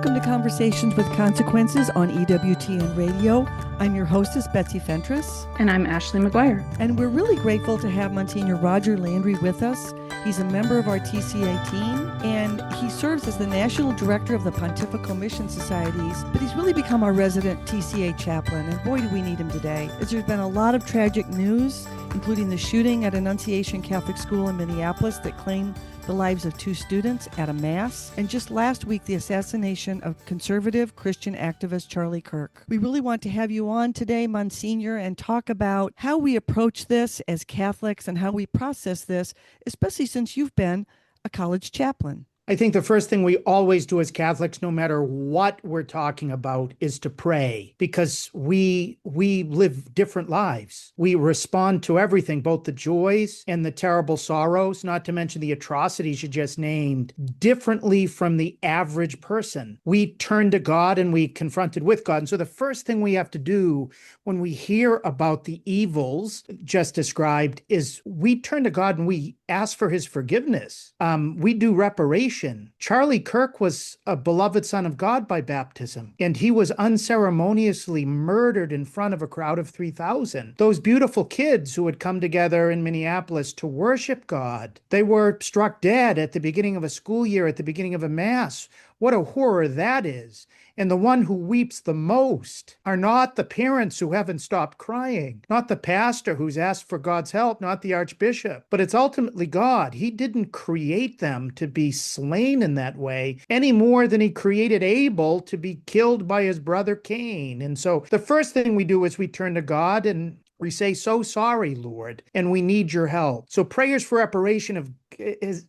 Welcome to Conversations with Consequences on EWTN Radio. I'm your hostess, Betsy Fentress. And I'm Ashley McGuire. And we're really grateful to have Monsignor Roger Landry with us. He's a member of our TCA team, and he serves as the National Director of the Pontifical Mission Societies, but he's really become our resident TCA chaplain, and boy, do we need him today, as there's been a lot of tragic news, including the shooting at Annunciation Catholic School in Minneapolis that claimed the lives of 2 students at a mass, and just last week, the assassination of conservative Christian activist Charlie Kirk. We really want to have you on today, Monsignor, and talk about how we approach this as Catholics and how we process this, especially since you've been a college chaplain. I think the first thing we always do as Catholics, no matter what we're talking about, is to pray, because we live different lives. We respond to everything, both the joys and the terrible sorrows, not to mention the atrocities you just named, differently from the average person. We turn to God and we confronted with God. And so the first thing we have to do when we hear about the evils just described is we turn to God and we ask for his forgiveness. We do reparation. Charlie Kirk was a beloved son of God by baptism, and he was unceremoniously murdered in front of a crowd of 3,000. Those beautiful kids who had come together in Minneapolis to worship God, they were struck dead at the beginning of a school year, at the beginning of a mass. What a horror that is. And the one who weeps the most are not the parents who haven't stopped crying, not the pastor who's asked for God's help, not the archbishop, but it's ultimately God. He didn't create them to be slain in that way any more than he created Abel to be killed by his brother Cain. And so the first thing we do is we turn to God and we say, so sorry, Lord, and we need your help. So prayers for reparation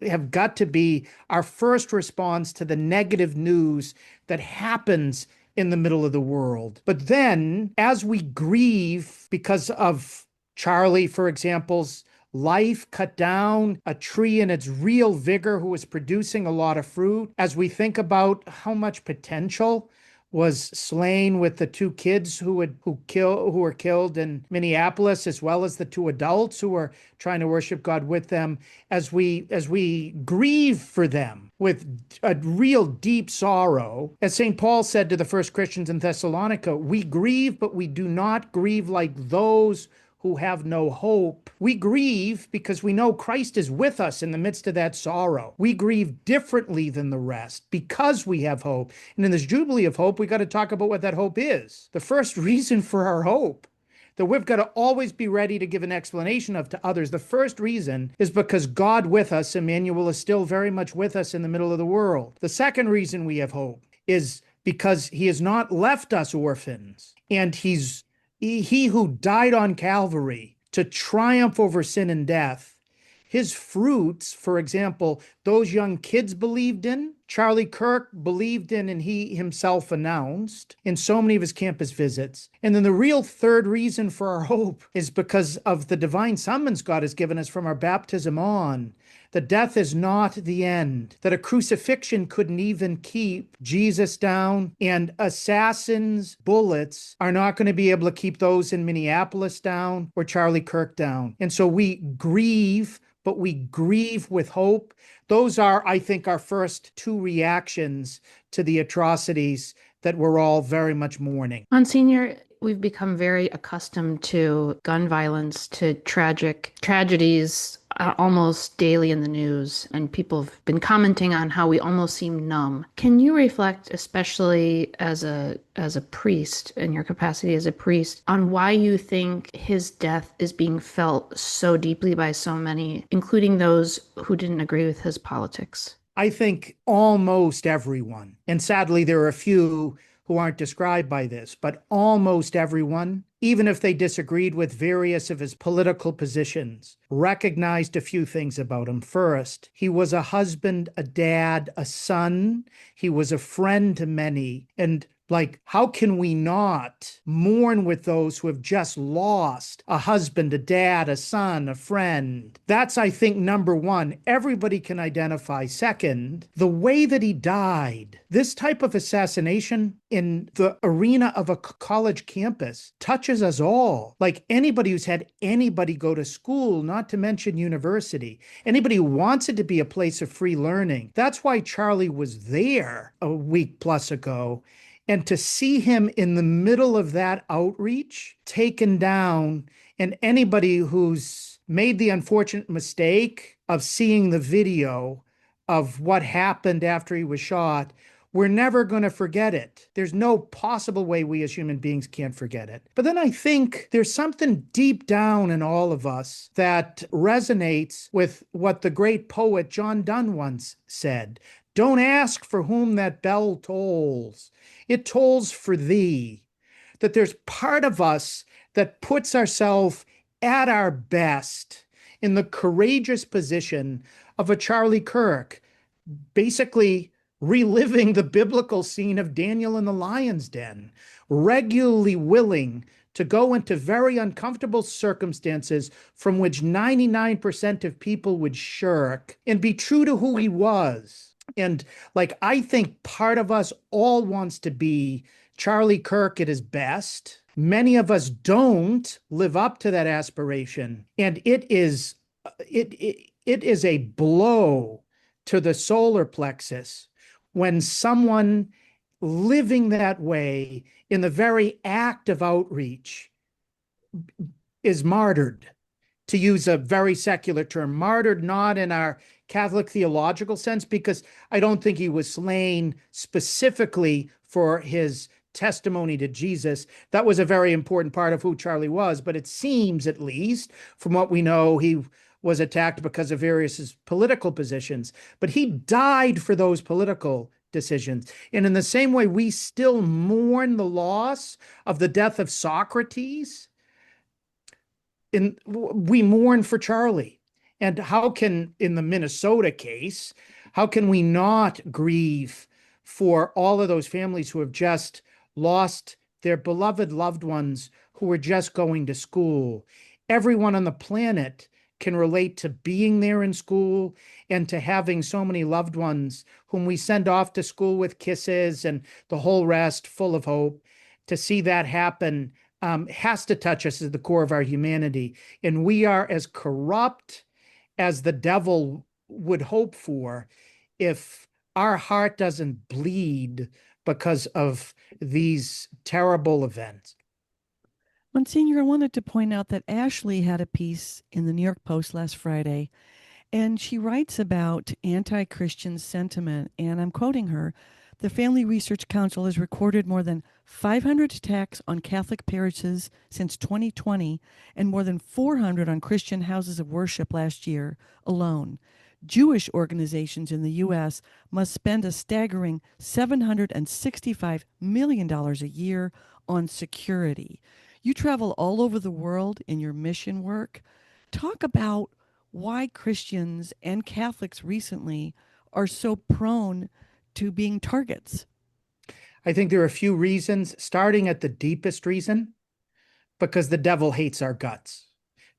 have got to be our first response to the negative news that happens in the middle of the world. But then, as we grieve because of Charlie, for example's life cut down, a tree in its real vigor who was producing a lot of fruit, as we think about how much potential was slain with the 2 kids who were killed in Minneapolis, as well as the 2 adults who were trying to worship God with them, as we grieve for them with a real deep sorrow. As St. Paul said to the first Christians in Thessalonica, we grieve, but we do not grieve like those who have no hope. We grieve because we know Christ is with us in the midst of that sorrow. We grieve differently than the rest because we have hope. And in this Jubilee of Hope, we got to talk about what that hope is. The first reason for our hope that we've got to always be ready to give an explanation of to others. The first reason is because God with us, Emmanuel, is still very much with us in the middle of the world. The second reason we have hope is because he has not left us orphans, and he who died on Calvary to triumph over sin and death, his fruits, for example, those young kids believed in, Charlie Kirk believed in, and he himself announced in so many of his campus visits. And then the real third reason for our hope is because of the divine summons God has given us from our baptism on, that death is not the end, that a crucifixion couldn't even keep Jesus down, and assassins' bullets are not going to be able to keep those in Minneapolis down or Charlie Kirk down. And so we grieve, but we grieve with hope. Those are, I think, our first 2 reactions to the atrocities that we're all very much mourning. Monsignor, we've become very accustomed to gun violence, to tragedies almost daily in the news, and people have been commenting on how we almost seem numb. Can you reflect, especially as a priest, in your capacity as a priest, on why you think his death is being felt so deeply by so many, including those who didn't agree with his politics? I think almost everyone, and sadly there are a few who aren't described by this, but almost everyone, even if they disagreed with various of his political positions, recognized a few things about him. First, he was a husband, a dad, a son. He was a friend to many. And Like, how can we not mourn with those who have just lost a husband, a dad, a son, a friend? That's, I think, number one. Everybody can identify. Second, the way that he died. This type of assassination in the arena of a college campus touches us all. Like anybody who's had anybody go to school, not to mention university, anybody who wants it to be a place of free learning. That's why Charlie was there a week plus ago. And to see him in the middle of that outreach, taken down, and anybody who's made the unfortunate mistake of seeing the video of what happened after he was shot, we're never going to forget it. There's no possible way we as human beings can't forget it. But then I think there's something deep down in all of us that resonates with what the great poet John Donne once said. Don't ask for whom that bell tolls. It tolls for thee. That there's part of us that puts ourselves at our best in the courageous position of a Charlie Kirk, basically reliving the biblical scene of Daniel in the lion's den, regularly willing to go into very uncomfortable circumstances from which 99% of people would shirk and be true to who he was. And like, I think part of us all wants to be Charlie Kirk at his best. Many of us don't live up to that aspiration. And it is a blow to the solar plexus when someone living that way in the very act of outreach is martyred, to use a very secular term, martyred not in our Catholic theological sense, because I don't think he was slain specifically for his testimony to Jesus. That was a very important part of who Charlie was, but it seems, at least from what we know, he was attacked because of various political positions, but he died for those political decisions. And in the same way, we still mourn the loss of the death of Socrates, we mourn for Charlie. And how can, in the Minnesota case, how can we not grieve for all of those families who have just lost their beloved loved ones who were just going to school? Everyone on the planet can relate to being there in school and to having so many loved ones whom we send off to school with kisses and the whole rest, full of hope. To see that happen has to touch us at the core of our humanity. And we are as corrupt as the devil would hope for if our heart doesn't bleed because of these terrible events. Monsignor, I wanted to point out that Ashley had a piece in the New York Post last Friday, and she writes about anti-Christian sentiment, and I'm quoting her. The Family Research Council has recorded more than 500 attacks on Catholic parishes since 2020 and more than 400 on Christian houses of worship last year alone. Jewish organizations in the U.S. must spend a staggering $765 million a year on security. You travel all over the world in your mission work. Talk about why Christians and Catholics recently are so prone to being targets. I think there are a few reasons, starting at the deepest reason, because the devil hates our guts,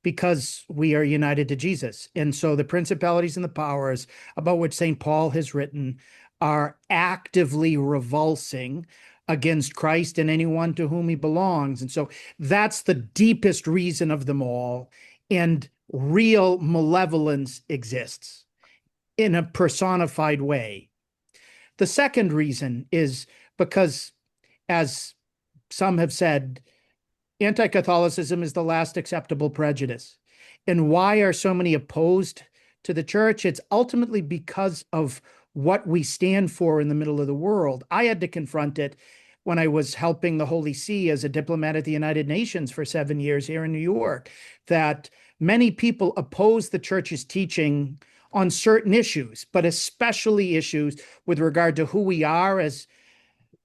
because we are united to Jesus. And so the principalities and the powers about which St. Paul has written are actively revulsing against Christ and anyone to whom he belongs. And so that's the deepest reason of them all. And real malevolence exists in a personified way. The second reason is because, as some have said, anti-Catholicism is the last acceptable prejudice. And why are so many opposed to the church? It's ultimately because of what we stand for in the middle of the world. I had to confront it when I was helping the Holy See as a diplomat at the United Nations for 7 years here in New York, that many people oppose the church's teaching on certain issues, but especially issues with regard to who we are as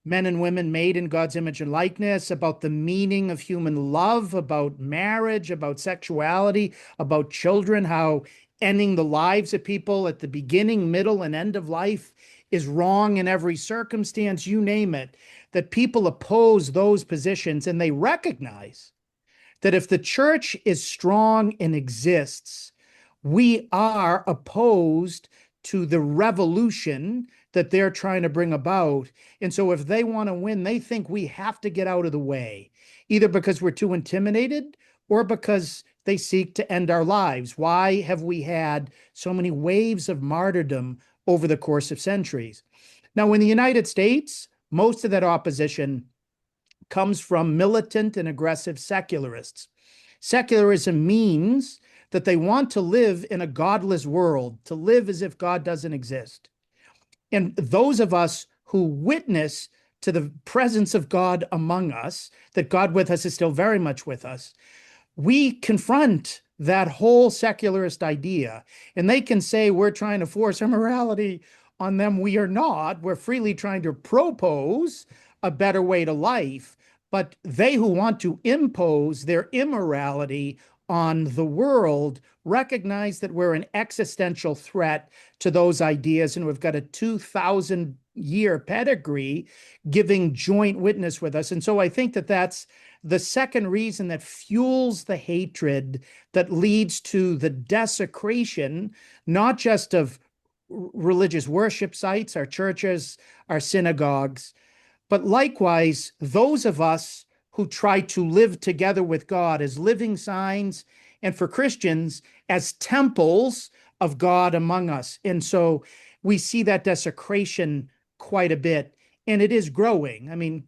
men and women made in God's image and likeness, about the meaning of human love, about marriage, about sexuality, about children, how ending the lives of people at the beginning, middle, and end of life is wrong in every circumstance, you name it. that people oppose those positions, and they recognize that if the church is strong and exists, we are opposed to the revolution that they're trying to bring about. And so if they want to win, they think we have to get out of the way, either because we're too intimidated or because they seek to end our lives. Why have we had so many waves of martyrdom over the course of centuries? Now, in the United States, most of that opposition comes from militant and aggressive secularists. Secularism means that they want to live in a godless world, to live as if God doesn't exist. And those of us who witness to the presence of God among us, that God with us is still very much with us, we confront that whole secularist idea. And they can say we're trying to force our morality on them. We are not. We're freely trying to propose a better way to life. But they who want to impose their immorality on the world recognize that we're an existential threat to those ideas, and we've got a 2,000-year pedigree giving joint witness with us. And so I think that that's the second reason that fuels the hatred that leads to the desecration, not just of religious worship sites, our churches, our synagogues, but likewise, those of us who try to live together with God as living signs, and for Christians as temples of God among us. And so we see that desecration quite a bit, and it is growing. I mean,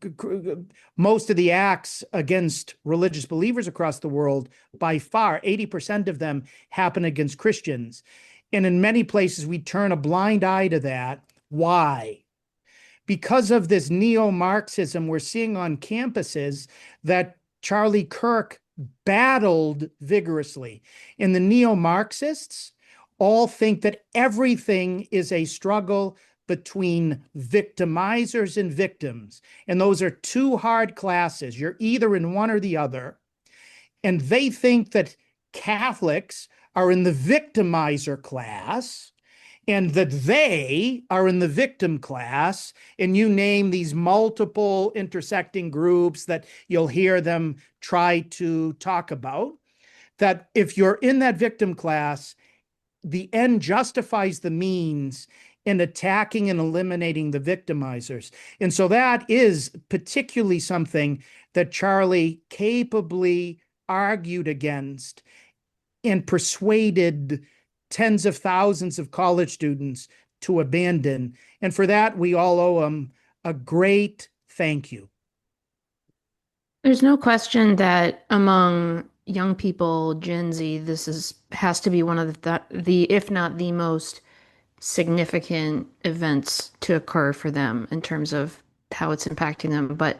most of the acts against religious believers across the world, by far, 80% of them happen against Christians. And in many places, we turn a blind eye to that. Why? Because of this neo-Marxism we're seeing on campuses that Charlie Kirk battled vigorously. And the neo-Marxists all think that everything is a struggle between victimizers and victims. And those are two hard classes. You're either in one or the other. And they think that Catholics are in the victimizer class, and that they are in the victim class. And you name these multiple intersecting groups that you'll hear them try to talk about, that if you're in that victim class, the end justifies the means in attacking and eliminating the victimizers. And so that is particularly something that Charlie capably argued against and persuaded tens of thousands of college students to abandon. And for that, we all owe him a great thank you. There's no question that among young people, Gen Z, has to be one of the if not the most significant events to occur for them in terms of how it's impacting them. But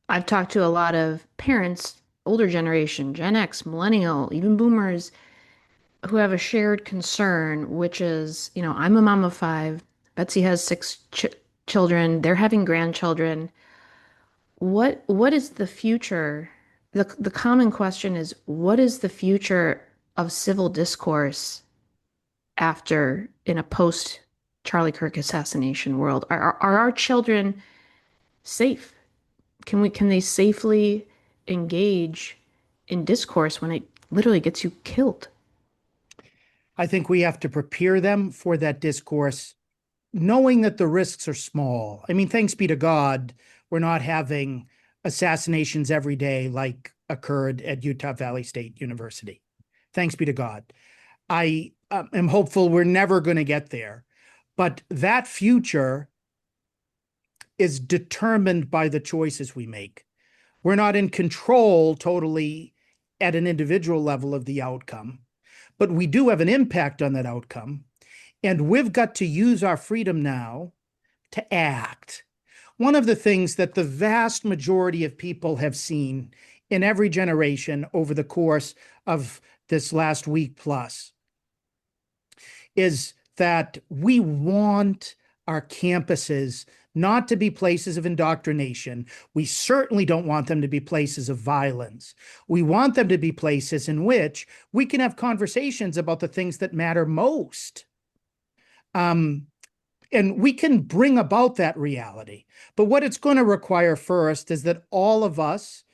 I've talked to a lot of parents, older generation, Gen X, millennial, even boomers, who have a shared concern, which is, I'm a mom of five. Betsy has six children. They're having grandchildren. What is the future? The common question is, what is the future of civil discourse after in a post Charlie Kirk assassination world? Are our children safe? Can they safely engage in discourse when it literally gets you killed? I think we have to prepare them for that discourse, knowing that the risks are small. I mean, thanks be to God, we're not having assassinations every day like occurred at Utah Valley State University. Thanks be to God. I am hopeful we're never going to get there. But that future is determined by the choices we make. We're not in control totally at an individual level of the outcome, but we do have an impact on that outcome. And we've got to use our freedom now to act. One of the things that the vast majority of people have seen in every generation over the course of this last week plus is that we want our campuses not to be places of indoctrination. We certainly don't want them to be places of violence. We want them to be places in which we can have conversations about the things that matter most. And we can bring about that reality. But what it's going to require first is that all of us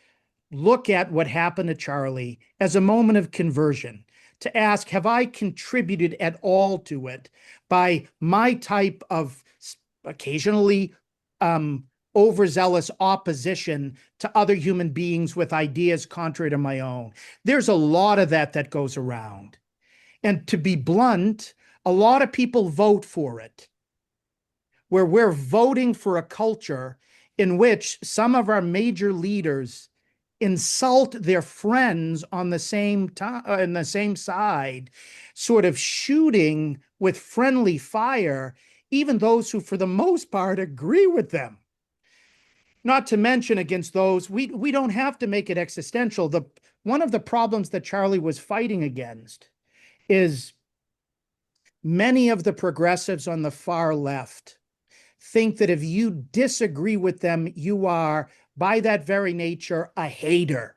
look at what happened to Charlie as a moment of conversion, to ask, have I contributed at all to it by my type of occasionally overzealous opposition to other human beings with ideas contrary to my own? There's a lot of that goes around. And to be blunt, a lot of people vote for it, where we're voting for a culture in which some of our major leaders insult their friends on the same side, sort of shooting with friendly fire, even those who, for the most part, agree with them. Not to mention against those, we don't have to make it existential. One of the problems that Charlie was fighting against is many of the progressives on the far left think that if you disagree with them, you are, by that very nature, a hater.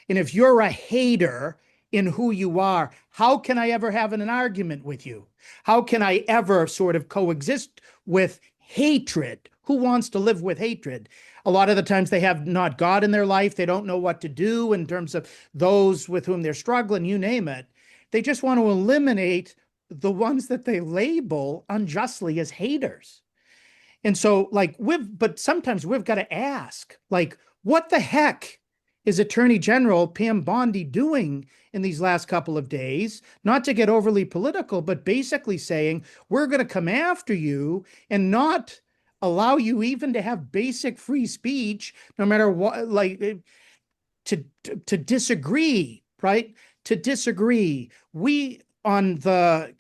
And if you're a hater in who you are, how can I ever have an argument with you? How can I ever sort of coexist with hatred? Who wants to live with hatred? A lot of the times they have not God in their life. They don't know what to do in terms of those with whom they're struggling, you name it. They just want to eliminate the ones that they label unjustly as haters. And so, but sometimes we've got to ask, what the heck is Attorney General Pam Bondi doing in these last couple of days? Not to get overly political, but basically saying, we're going to come after you and not allow you even to have basic free speech, no matter what, to disagree, right? To disagree. We, throughout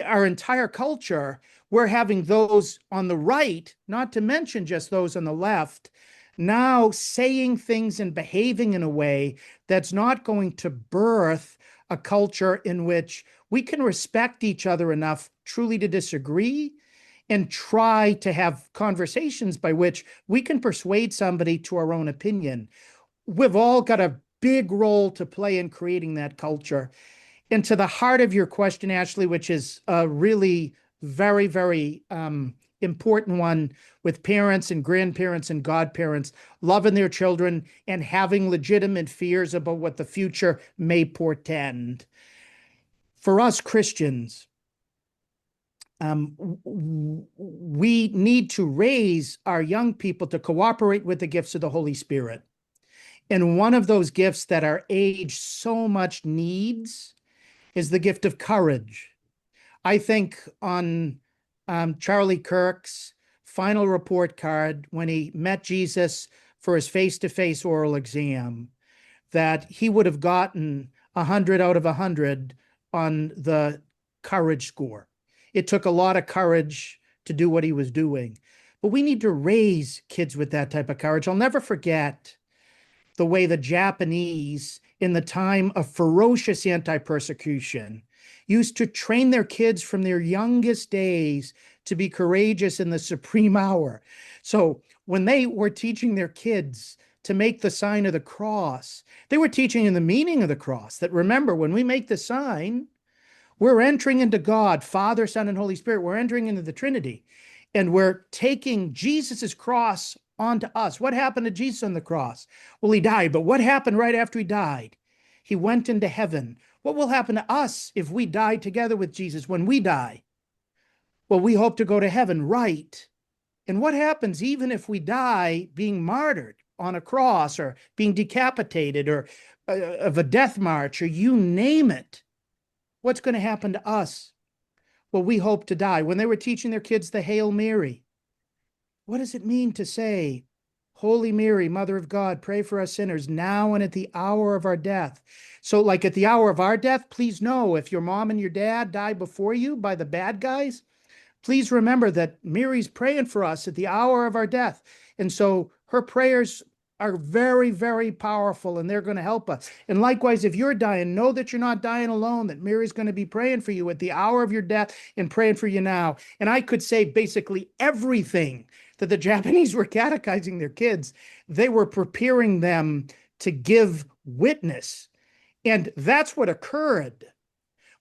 our entire culture, we're having those on the right, not to mention just those on the left, now saying things and behaving in a way that's not going to birth a culture in which we can respect each other enough truly to disagree and try to have conversations by which we can persuade somebody to our own opinion. We've all got a big role to play in creating that culture. And to the heart of your question, Ashley, which is really very, very important one, with parents and grandparents and godparents loving their children and having legitimate fears about what the future may portend. For us Christians, we need to raise our young people to cooperate with the gifts of the Holy Spirit. And one of those gifts that our age so much needs is the gift of courage. I think on Charlie Kirk's final report card, when he met Jesus for his face-to-face oral exam, that he would have gotten 100 out of 100 on the courage score. It took a lot of courage to do what he was doing. But we need to raise kids with that type of courage. I'll never forget the way the Japanese, in the time of ferocious anti-persecution, used to train their kids from their youngest days to be courageous in the supreme hour. So when they were teaching their kids to make the sign of the cross, they were teaching them the meaning of the cross, that remember, when we make the sign, we're entering into God, Father, Son, and Holy Spirit. We're entering into the Trinity, and we're taking Jesus's cross onto us. What happened to Jesus on the cross? Well, he died, but what happened right after he died? He went into heaven. What will happen to us if we die together with Jesus when we die? Well, we hope to go to heaven, right? And what happens even if we die being martyred on a cross or being decapitated or of a death march or you name it? What's going to happen to us? Well, we hope to die. When they were teaching their kids the Hail Mary, what does it mean to say, Holy Mary, Mother of God, pray for us sinners now and at the hour of our death? So like at the hour of our death, please know if your mom and your dad die before you by the bad guys, please remember that Mary's praying for us at the hour of our death. And so her prayers are very, very powerful, and they're going to help us. And likewise, if you're dying, know that you're not dying alone, that Mary's going to be praying for you at the hour of your death and praying for you now. And I could say basically everything that the Japanese were catechizing their kids. They were preparing them to give witness. And that's what occurred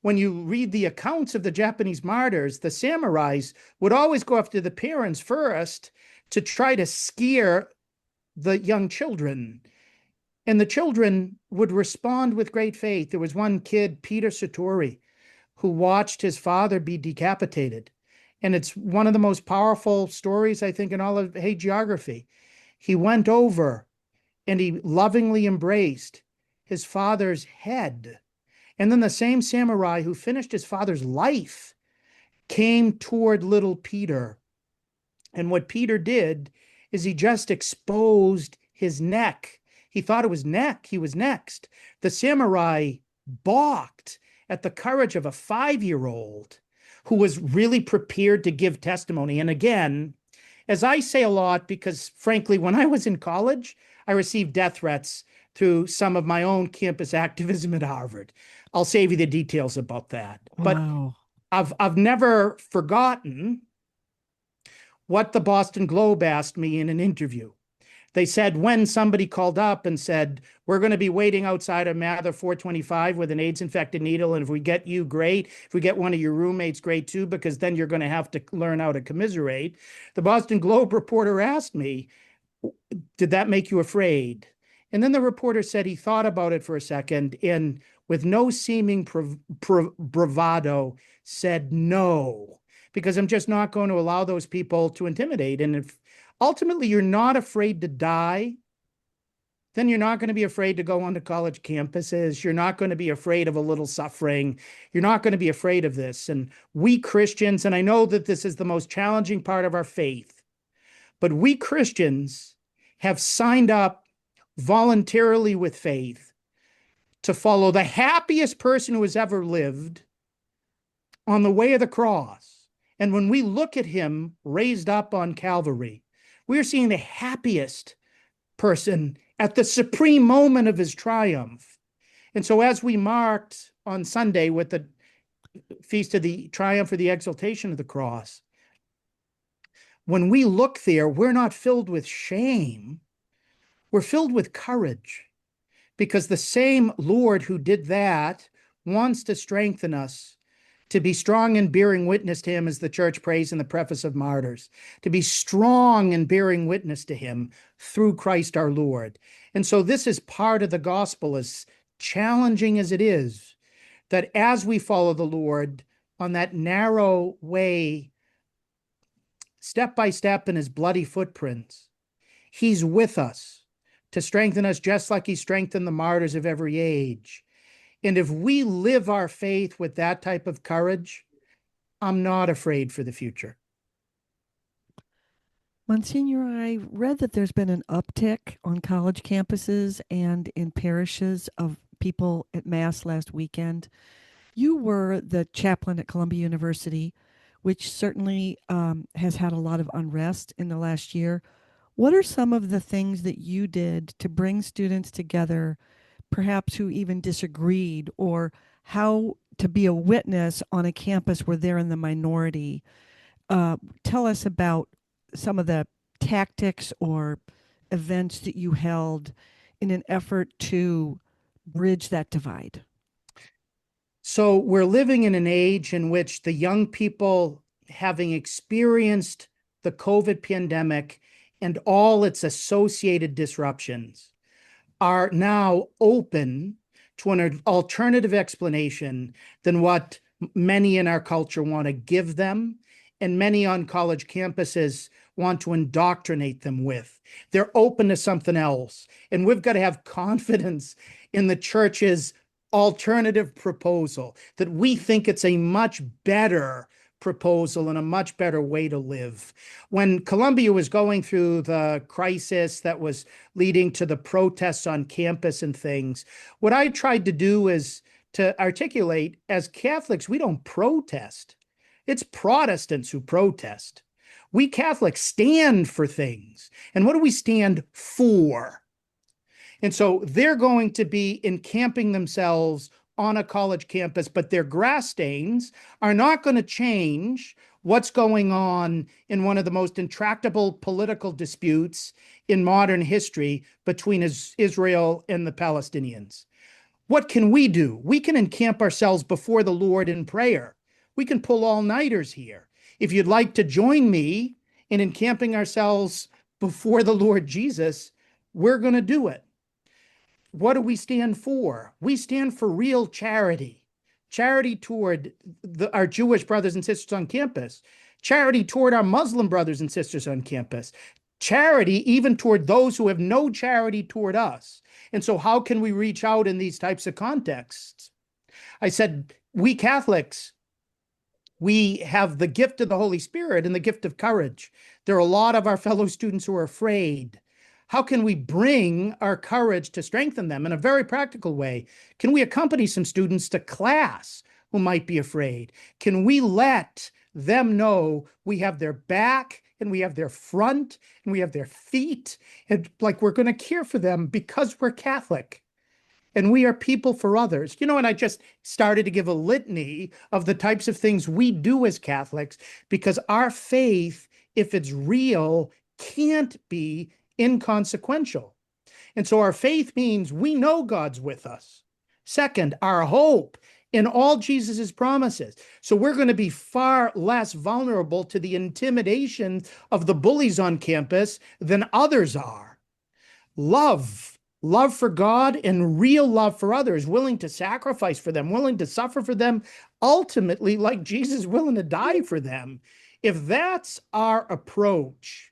when you read the accounts of the Japanese martyrs, the samurais would always go after the parents first to try to scare the young children. And the children would respond with great faith. There was one kid, Peter Satori, who watched his father be decapitated. And it's one of the most powerful stories, I think, in all of hagiography. He went over and he lovingly embraced his father's head. And then the same samurai who finished his father's life came toward little Peter. And what Peter did is he just exposed his neck. He thought it was neck. He was next. The samurai balked at the courage of a 5-year-old who was really prepared to give testimony. And again, as I say a lot, because frankly, when I was in college, I received death threats through some of my own campus activism at Harvard. I'll save you the details about that. Wow. But I've never forgotten what the Boston Globe asked me in an interview. They said, when somebody called up and said, we're going to be waiting outside of Mather 425 with an AIDS-infected needle, and if we get you, great. If we get one of your roommates, great too, because then you're going to have to learn how to commiserate. The Boston Globe reporter asked me, did that make you afraid? And then the reporter said he thought about it for a second and with no seeming bravado said no, because I'm just not going to allow those people to intimidate. And if ultimately you're not afraid to die, then you're not going to be afraid to go onto college campuses. You're not going to be afraid of a little suffering. You're not going to be afraid of this. And we Christians, and I know that this is the most challenging part of our faith, but we Christians have signed up voluntarily with faith to follow the happiest person who has ever lived on the way of the cross. And when we look at him raised up on Calvary, we're seeing the happiest person at the supreme moment of his triumph. And so as we marked on Sunday with the Feast of the Triumph or the Exaltation of the Cross, when we look there, we're not filled with shame. We're filled with courage, because the same Lord who did that wants to strengthen us to be strong in bearing witness to him, as the church prays in the preface of Martyrs, to be strong in bearing witness to him through Christ our Lord. And so this is part of the gospel, as challenging as it is, that as we follow the Lord on that narrow way, step by step in his bloody footprints, he's with us to strengthen us just like he strengthened the martyrs of every age. And if we live our faith with that type of courage, I'm not afraid for the future. Monsignor, I read that there's been an uptick on college campuses and in parishes of people at Mass last weekend. You were the chaplain at Columbia University, which certainly has had a lot of unrest in the last year. What are some of the things that you did to bring students together, perhaps who even disagreed, or how to be a witness on a campus where they're in the minority? Tell us about some of the tactics or events that you held in an effort to bridge that divide. So we're living in an age in which the young people, having experienced the COVID pandemic and all its associated disruptions, are now open to an alternative explanation than what many in our culture want to give them, and many on college campuses want to indoctrinate them with. They're open to something else. And we've got to have confidence in the church's alternative proposal, that we think it's a much better proposal and a much better way to live. When Columbia was going through the crisis that was leading to the protests on campus and things, what I tried to do is to articulate, as Catholics, we don't protest. It's Protestants who protest. We Catholics stand for things. And what do we stand for? And so they're going to be encamping themselves on a college campus, but their grass stains are not going to change what's going on in one of the most intractable political disputes in modern history between Israel and the Palestinians. What can we do? We can encamp ourselves before the Lord in prayer. We can pull all-nighters here. If you'd like to join me in encamping ourselves before the Lord Jesus, we're going to do it. What do we stand for? We stand for real charity. Charity toward our Jewish brothers and sisters on campus. Charity toward our Muslim brothers and sisters on campus. Charity even toward those who have no charity toward us. And so how can we reach out in these types of contexts? I said, we Catholics, we have the gift of the Holy Spirit and the gift of courage. There are a lot of our fellow students who are afraid. How can we bring our courage to strengthen them in a very practical way? Can we accompany some students to class who might be afraid? Can we let them know we have their back and we have their front and we have their feet, and like we're going to care for them because we're Catholic and we are people for others? And I just started to give a litany of the types of things we do as Catholics, because our faith, if it's real, can't be inconsequential. And so our faith means we know God's with us. Second, our hope in all Jesus's promises. So we're going to be far less vulnerable to the intimidation of the bullies on campus than others are. Love for God and real love for others, willing to sacrifice for them, willing to suffer for them, ultimately like Jesus willing to die for them. If that's our approach,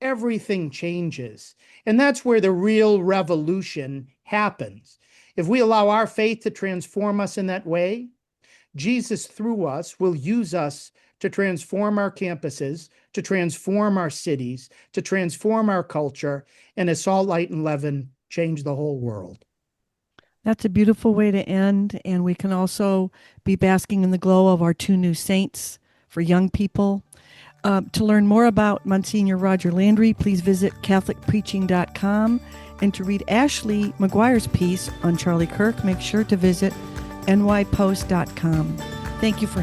everything changes. And that's where the real revolution happens. If we allow our faith to transform us in that way, Jesus through us will use us to transform our campuses, to transform our cities, to transform our culture, and as salt, light, and leaven, change the whole world. That's a beautiful way to end. And we can also be basking in the glow of our 2 new saints for young people. To learn more about Monsignor Roger Landry, please visit CatholicPreaching.com. And to read Ashley McGuire's piece on Charlie Kirk, make sure to visit nypost.com. Thank you for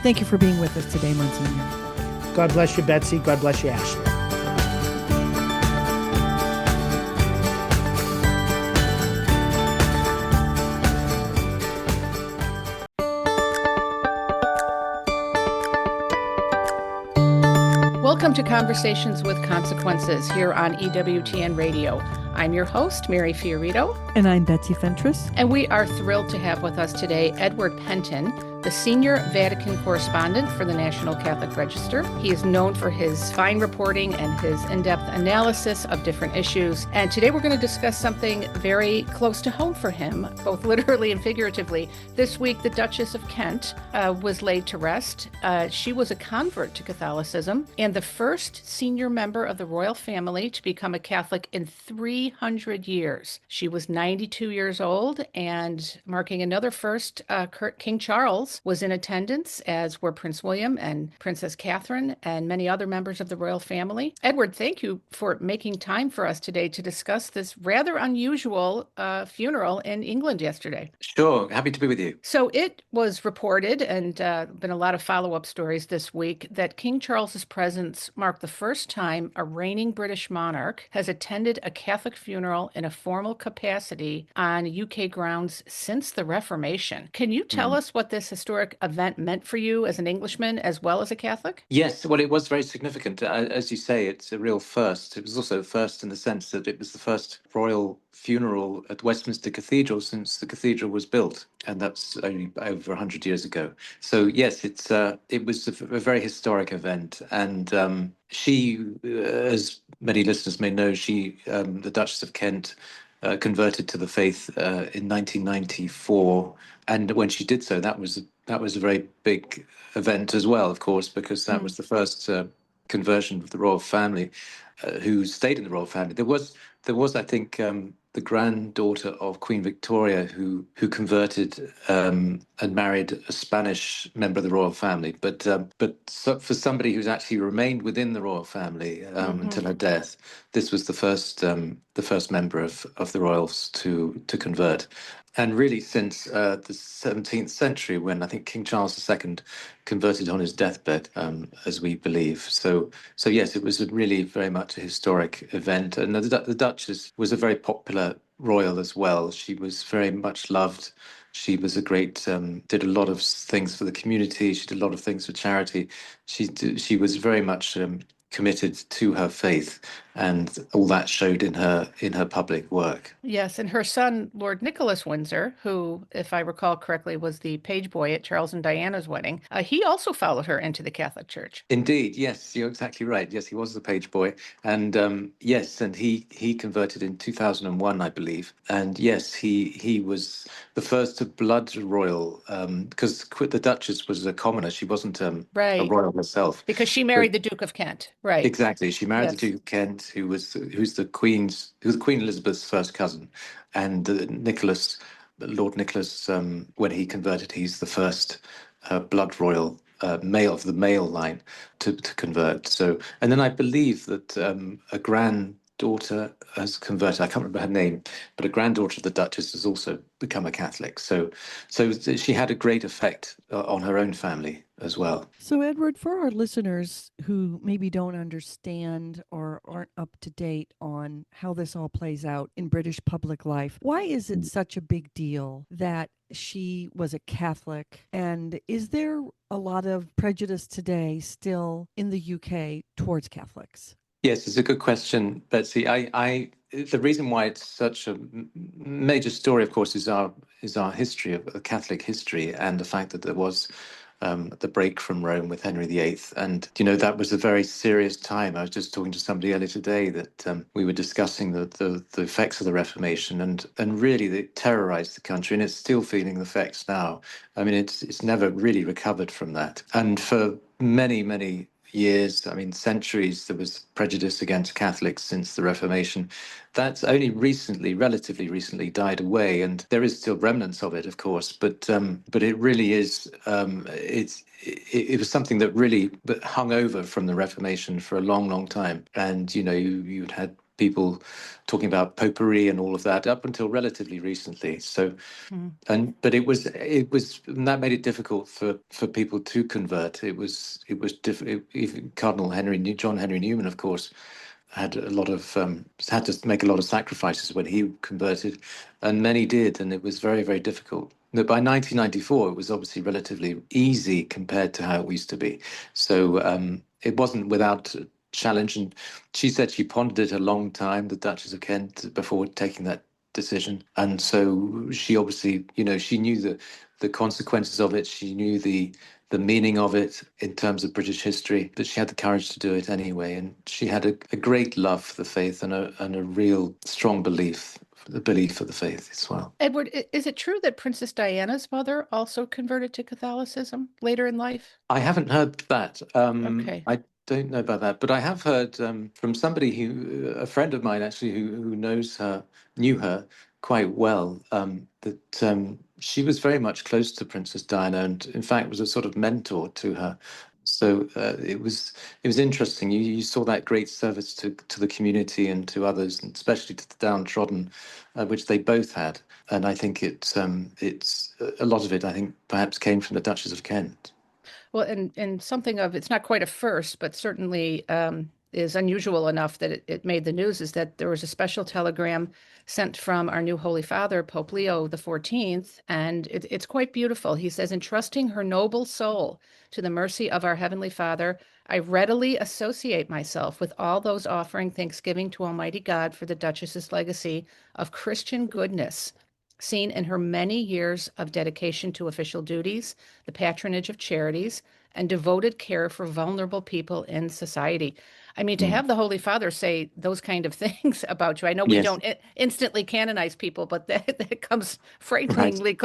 thank you for being with us today, Monsignor. God bless you, Betsy. God bless you, Ashley. Welcome to Conversations with Consequences here on EWTN Radio. I'm your host, Mary Fiorito. And I'm Betsy Fentress. And we are thrilled to have with us today Edward Pentin, the senior Vatican correspondent for the National Catholic Register. He is known for his fine reporting and his in-depth analysis of different issues. And today we're going to discuss something very close to home for him, both literally and figuratively. This week, the Duchess of Kent was laid to rest. She was a convert to Catholicism and the first senior member of the royal family to become a Catholic in 300 years. She was 92 years old, and marking another first, King Charles was in attendance, as were Prince William and Princess Catherine and many other members of the royal family. Edward, thank you for making time for us today to discuss this rather unusual funeral in England yesterday. Sure, happy to be with you. So it was reported, and been a lot of follow-up stories this week, that King Charles's presence marked the first time a reigning British monarch has attended a Catholic funeral in a formal capacity on UK grounds since the Reformation. Can you tell us what this historic event meant for you as an Englishman as well as a Catholic? Yes, well, it was very significant. As you say, it's a real first. It was also a first in the sense that it was the first royal funeral at Westminster Cathedral since the cathedral was built, and that's only over 100 years ago. So yes, it was a very historic event, and she, as many listeners may know, the Duchess of Kent, converted to the faith in 1994, and when she did so, that was a very big event as well, of course, because that was the first conversion of the royal family, who stayed in the royal family. There was, I think, the granddaughter of Queen Victoria who converted and married a Spanish member of the royal family. But for somebody who's actually remained within the royal family until her death, this was the first member of the royals to convert. And really, since the 17th century, when I think King Charles II converted on his deathbed, as we believe. So yes, it was really very much a historic event. And the Duchess was a very popular royal as well. She was very much loved. She was a great, did a lot of things for the community. She did a lot of things for charity. She was very much committed to her faith, and all that showed in her public work. Yes, and her son, Lord Nicholas Windsor, who, if I recall correctly, was the page boy at Charles and Diana's wedding, he also followed her into the Catholic Church. Indeed, yes, you're exactly right. Yes, he was the page boy, and yes, and he converted in 2001, I believe. And yes, he was the first blood royal, because the Duchess was a commoner. She wasn't a Right, royal herself. because she But married the Duke of Kent. Right. exactly, she married the Yes. Duke of Kent, who was Queen Elizabeth's first cousin, and Lord Nicholas, when he converted, he's the first blood royal male of the male line to convert. So, and then I believe that a granddaughter has converted. I can't remember her name, but a granddaughter of the Duchess has also become a Catholic. So she had a great effect on her own family as well. So, Edward, for our listeners who maybe don't understand or aren't up to date on how this all plays out in British public life, why is it such a big deal that she was a Catholic? And is there a lot of prejudice today still in the UK towards Catholics? Yes, it's a good question, Betsy. The reason why it's such a major story, of course, is our history of Catholic history, and the fact that there was the break from Rome with Henry VIII, and that was a very serious time. I was just talking to somebody earlier today that we were discussing the effects of the Reformation, and really it terrorized the country, and it's still feeling the effects now. I mean, it's never really recovered from that, and for many years, I mean, centuries, there was prejudice against Catholics since the Reformation. That's only recently, relatively recently, died away, and there is still remnants of it, of course. But it really is. It was something that really hung over from the Reformation for a long time, and you'd had people talking about popery and all of that up until relatively recently. So, but and that made it difficult for people to convert. Even John Henry Newman, of course, had had to make a lot of sacrifices when he converted, and many did, and it was very, very difficult. But by 1994, it was obviously relatively easy compared to how it used to be. So it wasn't without challenge, and she said she pondered it a long time, the Duchess of Kent, before taking that decision. And so she obviously, she knew the consequences of it. She knew the meaning of it in terms of British history, but she had the courage to do it anyway. And she had a great love for the faith, and a real strong belief for the faith as well. Edward, is it true that Princess Diana's mother also converted to Catholicism later in life? I haven't heard that. Okay. I don't know about that, but I have heard from somebody a friend of mine actually, who knew her quite well, that she was very much close to Princess Diana, and in fact was a sort of mentor to her. So it was interesting. You saw that great service to the community and to others, and especially to the downtrodden, which they both had. And I think it's a lot of it, I think, perhaps came from the Duchess of Kent. Well, and something of it's not quite a first, but certainly is unusual enough that it made the news is that there was a special telegram sent from our new Holy Father, Pope Leo the 14th, and it's quite beautiful. He says, entrusting her noble soul to the mercy of our Heavenly Father, I readily associate myself with all those offering thanksgiving to Almighty God for the Duchess's legacy of Christian goodness, seen in her many years of dedication to official duties, the patronage of charities, and devoted care for vulnerable people in society. I mean, to Mm. have the Holy Father say those kind of things about you, I know we Yes, don't instantly canonize people, but that comes right. frighteningly,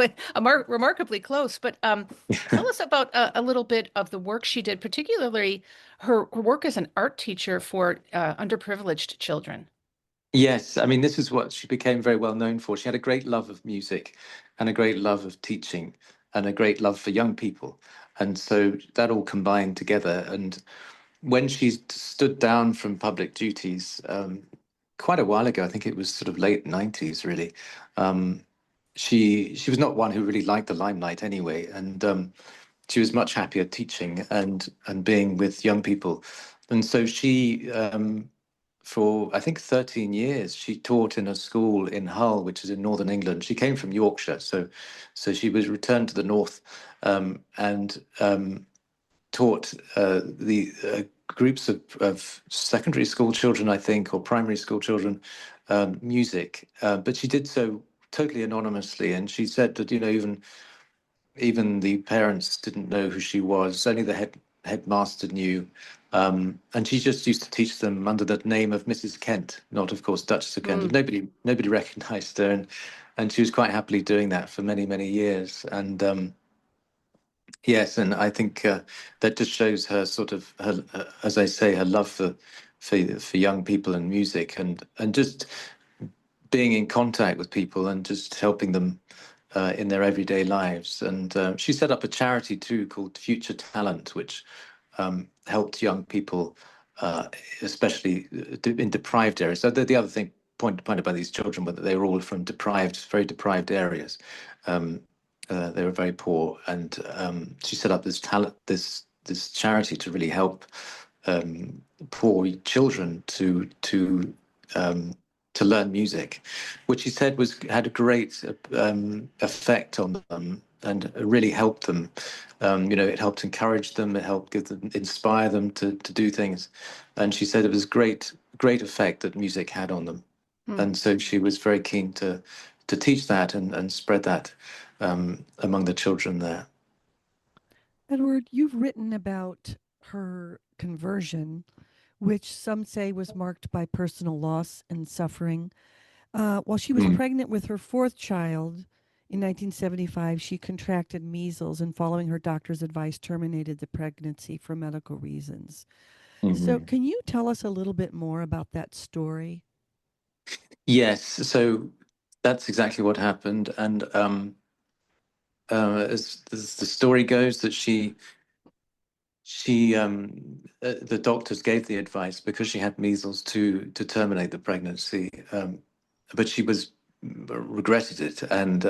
remarkably close. But tell us about a little bit of the work she did, particularly her work as an art teacher for underprivileged children. Yes, I mean, this is what she became very well known for. She had a great love of music, and a great love of teaching, and a great love for young people. And so that all combined together. And when she stood down from public duties, quite a while ago, I think it was sort of late 90s, really, um, she was not one who really liked the limelight anyway. And she was much happier teaching and being with young people. And so she for I think 13 years. She taught in a school in Hull, which is in northern England. She came from Yorkshire, so she was returned to the north, and taught the groups of secondary school children, I think, or primary school children, music. But she did so totally anonymously, and she said that even the parents didn't know who she was. Only the headmaster knew. And she just used to teach them under the name of Mrs. Kent, not, of course, Duchess of Kent. And nobody recognised her, and she was quite happily doing that for many, many years. And yes, and I think that just shows her sort of her, as I say, her love for young people and music, and just being in contact with people and just helping them in their everyday lives. And she set up a charity too called Future Talent, which helped young people, especially in deprived areas. So the other thing pointed by these children were that they were all from very deprived areas. They were very poor, and she set up this charity to really help poor children to learn music, which he said had a great effect on them and really helped them. It helped encourage them, it helped inspire them to do things, and she said it was great effect that music had on them, and so she was very keen to teach that and spread that among the children there. Edward, you've written about her conversion, which some say was marked by personal loss and suffering. While she was pregnant with her fourth child in 1975, she contracted measles and, following her doctor's advice, terminated the pregnancy for medical reasons. So, can you tell us a little bit more about that story? Yes, so that's exactly what happened, and as the story goes, that the doctors gave the advice because she had measles to terminate the pregnancy, but she regretted it, and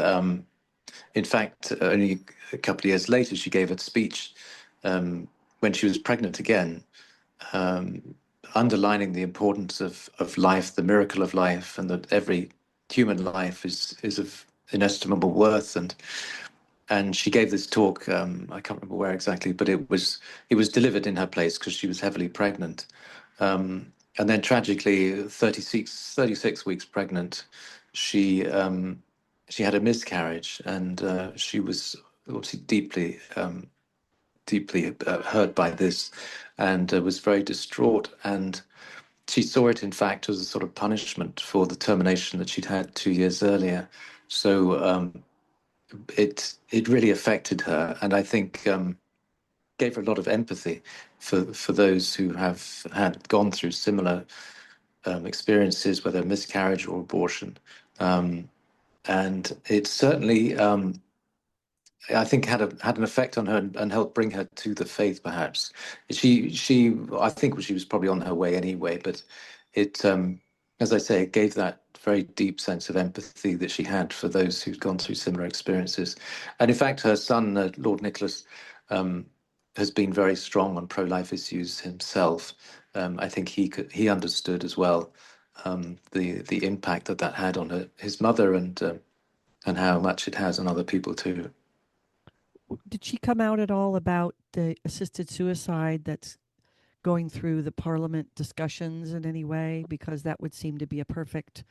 in fact, only a couple of years later, she gave a speech when she was pregnant again, underlining the importance of life, the miracle of life, and that every human life is of inestimable worth. And she gave this talk. I can't remember where exactly, but it was delivered in her place because she was heavily pregnant. And then tragically, 36 weeks pregnant, she she had a miscarriage, and she was obviously deeply hurt by this, and was very distraught. And she saw it, in fact, as a sort of punishment for the termination that she'd had 2 years earlier. So it really affected her, and I think gave her a lot of empathy for those who have had gone through similar experiences, whether miscarriage or abortion. And it certainly, I think, had an effect on her and helped bring her to the faith. Perhaps I think she was probably on her way anyway, but it, as I say, it gave that very deep sense of empathy that she had for those who'd gone through similar experiences. And in fact, her son, Lord Nicholas, has been very strong on pro-life issues himself. I think he understood as well the impact that had on his mother, and how much it has on other people too. Did she come out at all about the assisted suicide that's going through the parliament discussions in any way? Because that would seem to be a perfect,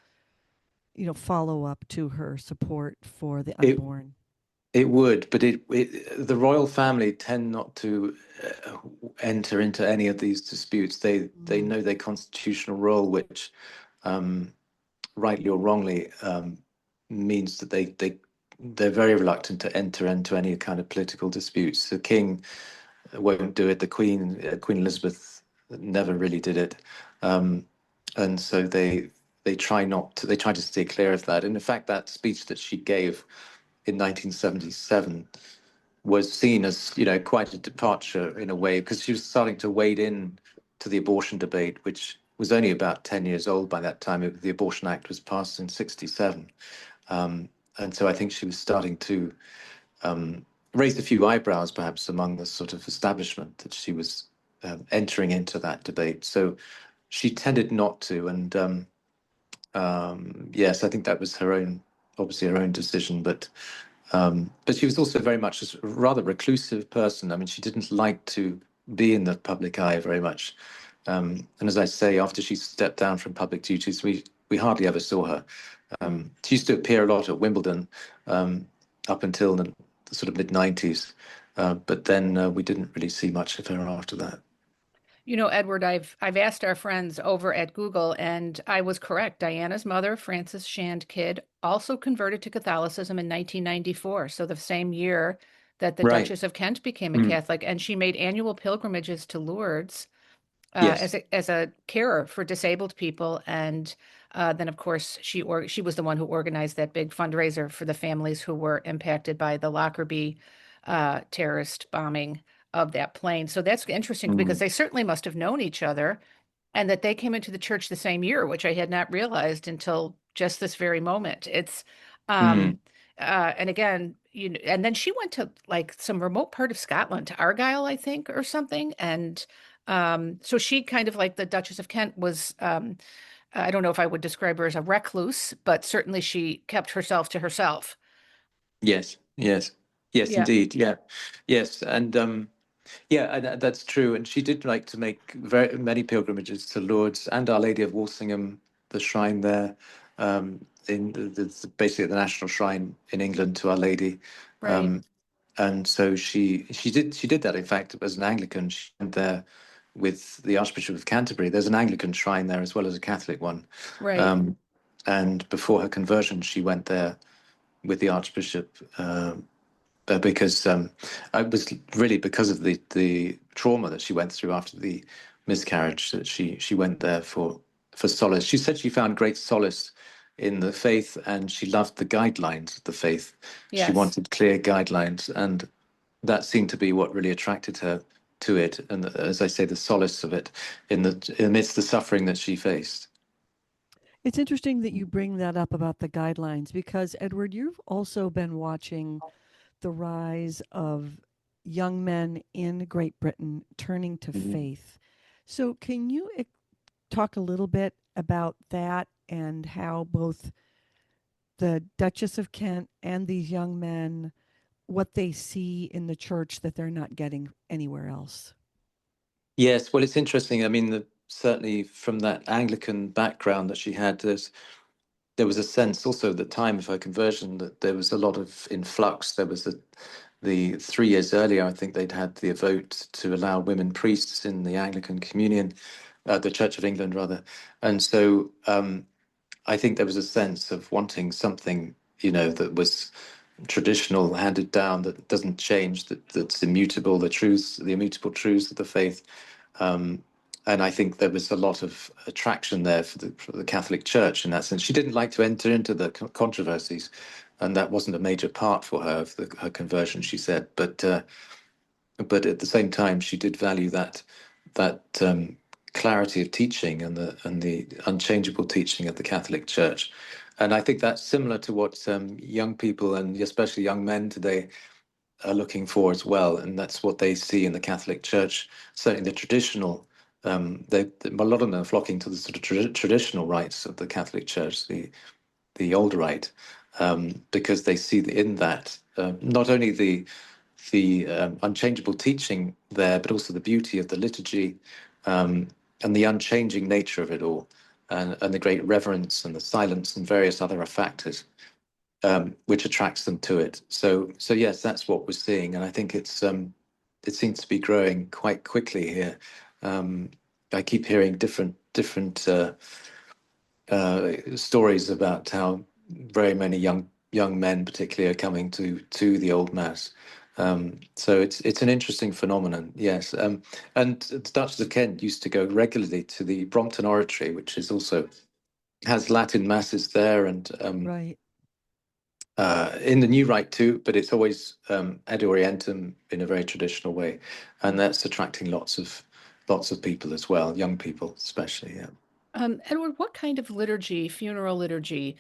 follow up to her support for the It unborn. it would, but the royal family tend not to enter into any of these disputes. They know their constitutional role, which, rightly or wrongly, means that they're very reluctant to enter into any kind of political disputes. The king won't do it. The Queen Elizabeth, never really did it, and so they try not to. They try to stay clear of that. And in fact, that speech that she gave in 1977 was seen as, quite a departure in a way, because she was starting to wade in to the abortion debate, which was only about 10 years old by that time. The Abortion Act was passed in 67. And so I think she was starting to raise a few eyebrows, perhaps, among the sort of establishment, that she was entering into that debate. So she tended not to, and yes, I think that was obviously her own decision, but she was also very much a rather reclusive person. I mean, she didn't like to be in the public eye very much. And as I say, after she stepped down from public duties, we hardly ever saw her. She used to appear a lot at Wimbledon up until the sort of mid-90s, but then we didn't really see much of her after that. You know, Edward, I've asked our friends over at Google, and I was correct. Diana's mother, Frances Shand Kidd, also converted to Catholicism in 1994, so the same year that the Right. Duchess of Kent became a Mm. Catholic, and she made annual pilgrimages to Lourdes Yes. as a carer for disabled people, and then of course she was the one who organized that big fundraiser for the families who were impacted by the Lockerbie terrorist bombing of that plane. So that's interesting because Mm. they certainly must have known each other, and that they came into the church the same year, which I had not realized until just this very moment. It's Mm. and again, and then she went to like some remote part of Scotland, to Argyll, I think, or something, and so she kind of like the Duchess of Kent was, I don't know if I would describe her as a recluse, but certainly she kept herself to herself. Yes. Yes. Yes, Yeah, indeed. Yeah. Yes. And yeah, and that's true. And she did like to make very many pilgrimages to Lourdes and Our Lady of Walsingham, the shrine there, in basically the national shrine in England to Our Lady. right, And so she did that. In fact, as an Anglican, she went there with the Archbishop of Canterbury. There's an Anglican shrine there as well as a Catholic one. right. Um, and before her conversion, she went there with the Archbishop. Because it was really because of the trauma that she went through after the miscarriage that she went there for solace. She said she found great solace in the faith, and she loved the guidelines of the faith. She Yes. wanted clear guidelines, and that seemed to be what really attracted her to it. And as I say, the solace of it amidst the suffering that she faced. It's interesting that you bring that up about the guidelines because, Edward, you've also been watching the rise of young men in Great Britain turning to Mhm. faith. So, can you talk a little bit about that and how both the Duchess of Kent and these young men, what they see in the church that they're not getting anywhere else? Yes, well, it's interesting. I mean, certainly from that Anglican background that she had, there was a sense also at the time of her conversion that there was a lot of influx. There was the 3 years earlier, I think they'd had the vote to allow women priests in the Anglican Communion, the Church of England rather, and so I think there was a sense of wanting something, that was traditional, handed down, that doesn't change, that's immutable, the immutable truths of the faith. And I think there was a lot of attraction there for the Catholic Church in that sense. She didn't like to enter into the controversies, and that wasn't a major part for her of her conversion, she said. But at the same time, she did value that clarity of teaching and the unchangeable teaching of the Catholic Church. And I think that's similar to what young people and especially young men today are looking for as well, and that's what they see in the Catholic Church. Certainly, the traditional. A lot of them are flocking to the sort of traditional rites of the Catholic Church, the older rite, because they see in that not only the unchangeable teaching there, but also the beauty of the liturgy, and the unchanging nature of it all, and the great reverence and the silence and various other factors which attracts them to it. So yes, that's what we're seeing, and I think it seems to be growing quite quickly here. I keep hearing different stories about how very many young men, particularly, are coming to the old mass. So it's an interesting phenomenon, yes. And the Duchess of Kent used to go regularly to the Brompton Oratory, which is also has Latin masses there, and Right. in the new rite too, but it's always ad orientem in a very traditional way, and that's attracting lots of people as well, young people especially. Yeah. Edward, what kind of liturgy, funeral liturgy,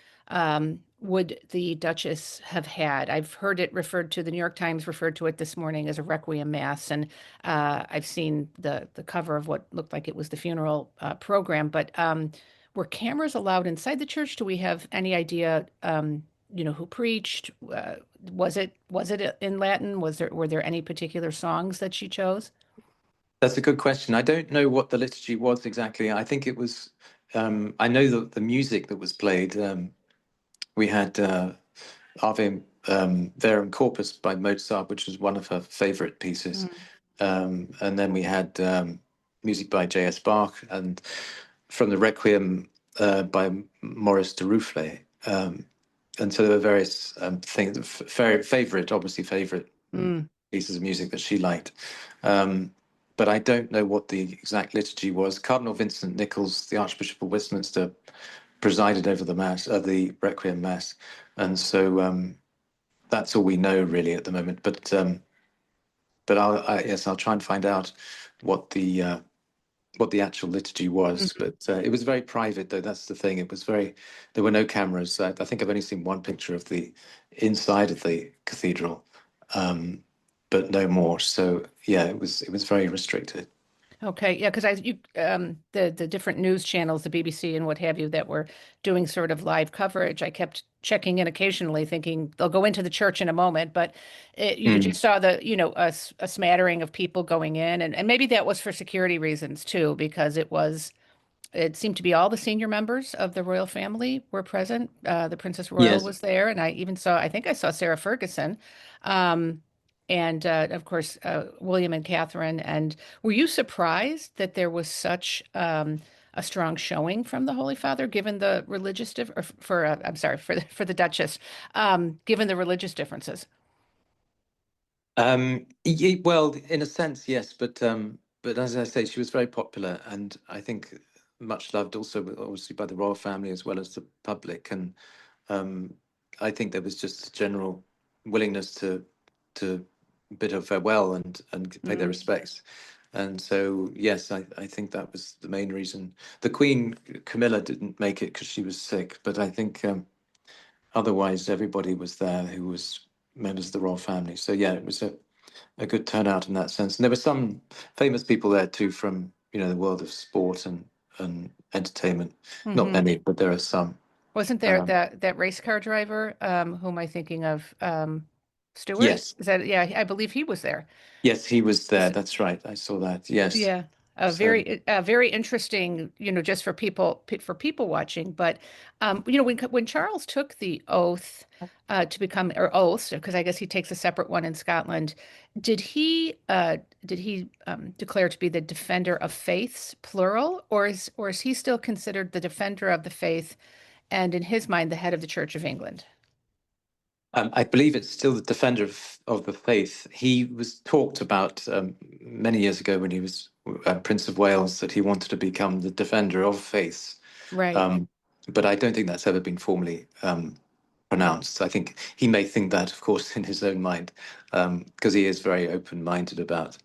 would the Duchess have had? I've heard it referred to, the New York Times referred to it this morning as a requiem mass, and I've seen the cover of what looked like it was the funeral program. But were cameras allowed inside the church? Do we have any idea, who preached? Was it in Latin? Were there any particular songs that she chose? That's a good question. I don't know what the liturgy was exactly. I think it was. I know that the music that was played. We had Ave Verum Corpus by Mozart, which was one of her favorite pieces. And then we had music by J.S. Bach, and from the Requiem by Maurice de Rufflet. And so there were various things, obviously favorite pieces of music that she liked. But I don't know what the exact liturgy was. Cardinal Vincent Nichols, the Archbishop of Westminster, presided over the mass, the Requiem Mass, and so that's all we know really at the moment. But I'll try and find out what the actual liturgy was. But it was very private, though. That's the thing. There were no cameras. I think I've only seen one picture of the inside of the cathedral, but no more. So yeah, it was very restricted. Okay, yeah, because the different news channels, the BBC and what have you, that were doing sort of live coverage, I kept checking in occasionally, thinking they'll go into the church in a moment, but you just saw a smattering of people going in, and maybe that was for security reasons too, because it seemed to be all the senior members of the royal family were present. The Princess Royal Yes. was there, and I think I saw Sarah Ferguson. Um, and of course, William and Catherine. And were you surprised that there was such a strong showing from the Holy Father, given the religious I'm sorry, for the Duchess, given the religious differences? Well, in a sense, yes, but as I say, she was very popular, and I think much loved also, obviously, by the royal family as well as the public. And um, I think there was just a general willingness to bid her farewell and pay their respects. And so, yes, I think that was the main reason. The Queen Camilla didn't make it because she was sick, but I think otherwise everybody was there who was members of the royal family. So yeah, it was a good turnout in that sense. And there were some famous people there too from the world of sport and entertainment. Not many, but there are some. Wasn't there Um, that race car driver, who am I thinking of? Stewart? yes, Is that, yeah, I believe he was there. yes, he was there. That's right. I saw that. Yes. Yeah, So very interesting, just for people watching. But when Charles took the oath to become, or oaths, because I guess he takes a separate one in Scotland, did he declare to be the defender of faiths, plural, or is he still considered the defender of the faith, and in his mind, the head of the Church of England? I believe it's still the defender of the faith. He was talked about many years ago when he was Prince of Wales that he wanted to become the defender of faiths. Right. Um, but I don't think that's ever been formally pronounced. I think he may think that, of course, in his own mind, because he is very open-minded about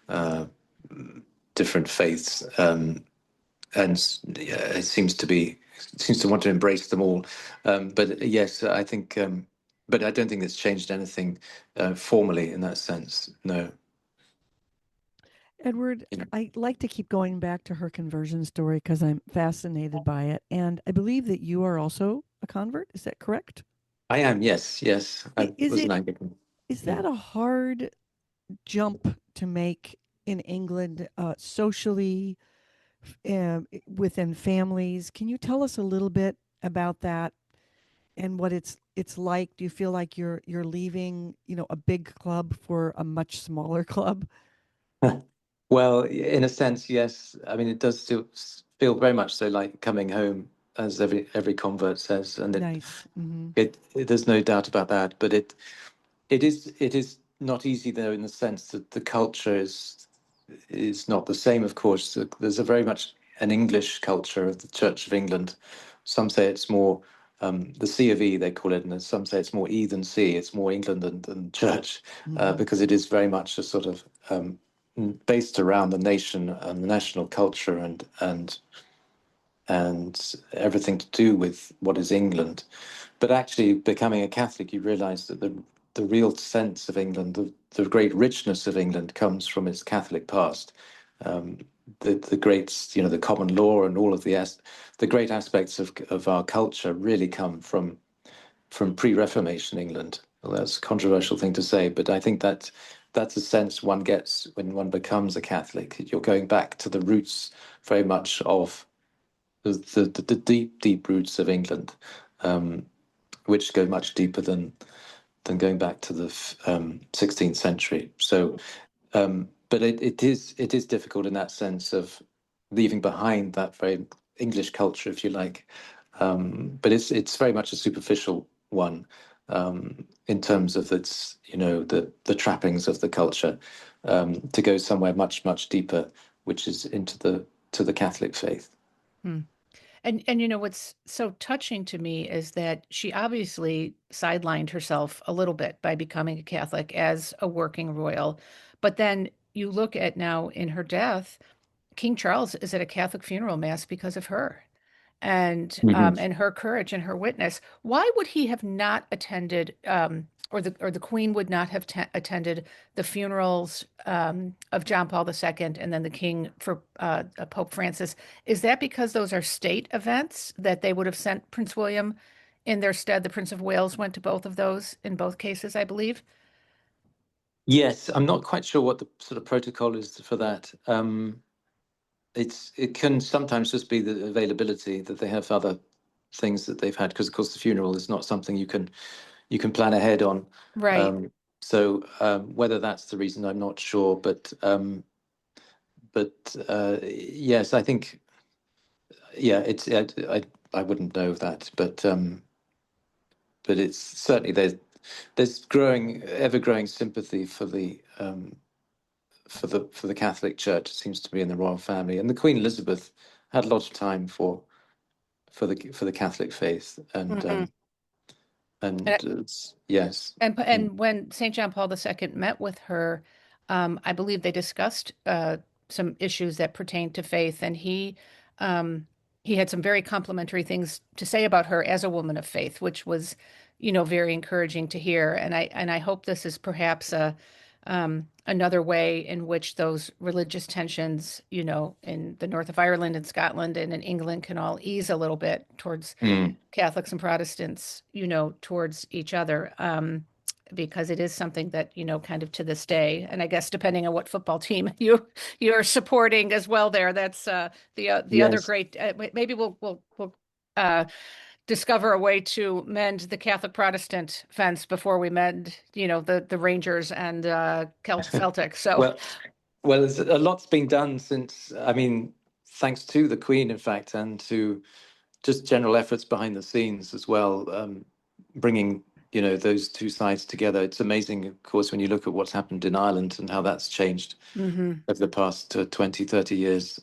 uh, different faiths, and yeah, it seems to want to embrace them all. But yes, I think. But I don't think it's changed anything formally in that sense. No. Edward, You know. I like to keep going back to her conversion story because I'm fascinated by it. And I believe that you are also a convert. Is that correct? I am. Yes. Yes. I Is was it an Anglican. is Mm. that a hard jump to make in England, socially, within families? Can you tell us a little bit about that and what it's like? Do you feel like you're leaving, a big club for a much smaller club? Well, in a sense, yes. I mean, it does still feel very much so like coming home, as every convert says, and Nice. Hmm. there's no doubt about that. But it is not easy though, in the sense that the culture is not the same. Of course, there's a very much an English culture of the Church of England. Some say it's more the C of E, they call it, and some say it's more E than C. It's more England than Church, Hmm. because it is very much a sort of based around the nation and the national culture and everything to do with what is England. but actually becoming a Catholic, you realize that the real sense of England, the great richness of England comes from its Catholic past. The great, the common law and all of the great aspects of our culture really come from pre-Reformation England. Well, that's a controversial thing to say, but I think that's a sense one gets when one becomes a Catholic. You're going back to the roots very much of the deep roots of England, which go much deeper than going back to the 16th century. So, but it is difficult in that sense of leaving behind that very English culture, if you like. But it's very much a superficial one in terms of its, the trappings of the culture, to go somewhere much deeper, which is into the Catholic faith. And what's so touching to me is that she obviously sidelined herself a little bit by becoming a Catholic as a working royal. But then you look at now in her death, King Charles is at a Catholic funeral mass because of her and her courage and her witness. Why would he have not attended, or the Queen would not have attended the funerals of John Paul II and then the King for Pope Francis? Is that because those are state events that they would have sent Prince William in their stead? The Prince of Wales went to both of those in both cases, I believe. Yes, I'm not quite sure what the sort of protocol is for that. It can sometimes just be the availability that they have other things that they've had, because of course the funeral is not something you can plan ahead on. Right. So whether that's the reason, I'm not sure. But yes, I think, yeah, I wouldn't know that, but it's certainly there's ever growing sympathy for the Catholic Church. It seems to be in the royal family, and the Queen Elizabeth had a lot of time for the Catholic faith, and yes. And when St. John Paul II met with her, I believe they discussed some issues that pertain to faith, and he had some very complimentary things to say about her as a woman of faith, which was, very encouraging to hear. And I hope this is perhaps another way in which those religious tensions, in the north of Ireland and Scotland and in England can all ease a little bit towards Catholics and Protestants, towards each other, because it is something that, kind of to this day, and I guess depending on what football team you're supporting as well there, that's the Yes. other great, maybe we'll discover a way to mend the Catholic Protestant fence before we mend, the Rangers and Celtic. So, well, there's a lot's been done since. I mean, thanks to the Queen, in fact, and to just general efforts behind the scenes as well, bringing those two sides together. It's amazing, of course, when you look at what's happened in Ireland and how that's changed over the past 20, 30 years.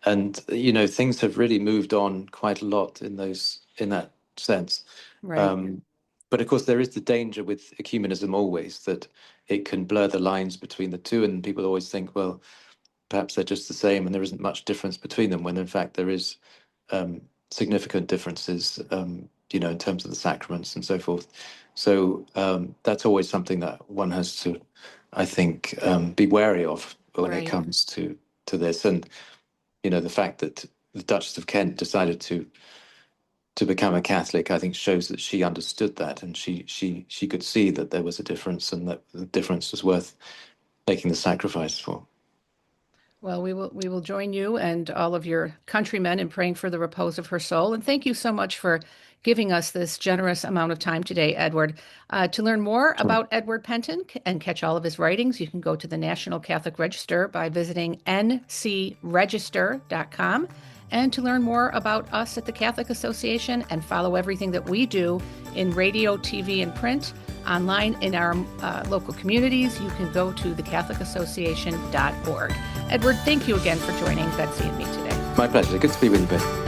And things have really moved on quite a lot in that sense. right. But of course, there is the danger with ecumenism always, that it can blur the lines between the two, and people always think, well, perhaps they're just the same and there isn't much difference between them, when in fact there is significant differences, in terms of the sacraments and so forth. So that's always something that one has to, I think, be wary of when Right. it comes to this. And the fact that the Duchess of Kent decided to become a Catholic, I think, shows that she understood that, and she could see that there was a difference, and that the difference was worth making the sacrifice for. Well, we will join you and all of your countrymen in praying for the repose of her soul. And thank you so much for giving us this generous amount of time today, Edward. To learn more about Edward Pentin and catch all of his writings, you can go to the National Catholic Register by visiting ncregister.com. And to learn more about us at the Catholic Association and follow everything that we do in radio, TV, and print, online in our local communities, you can go to thecatholicassociation.org. Edward, thank you again for joining Betsy and me today. My pleasure. Good to be with you, Beth.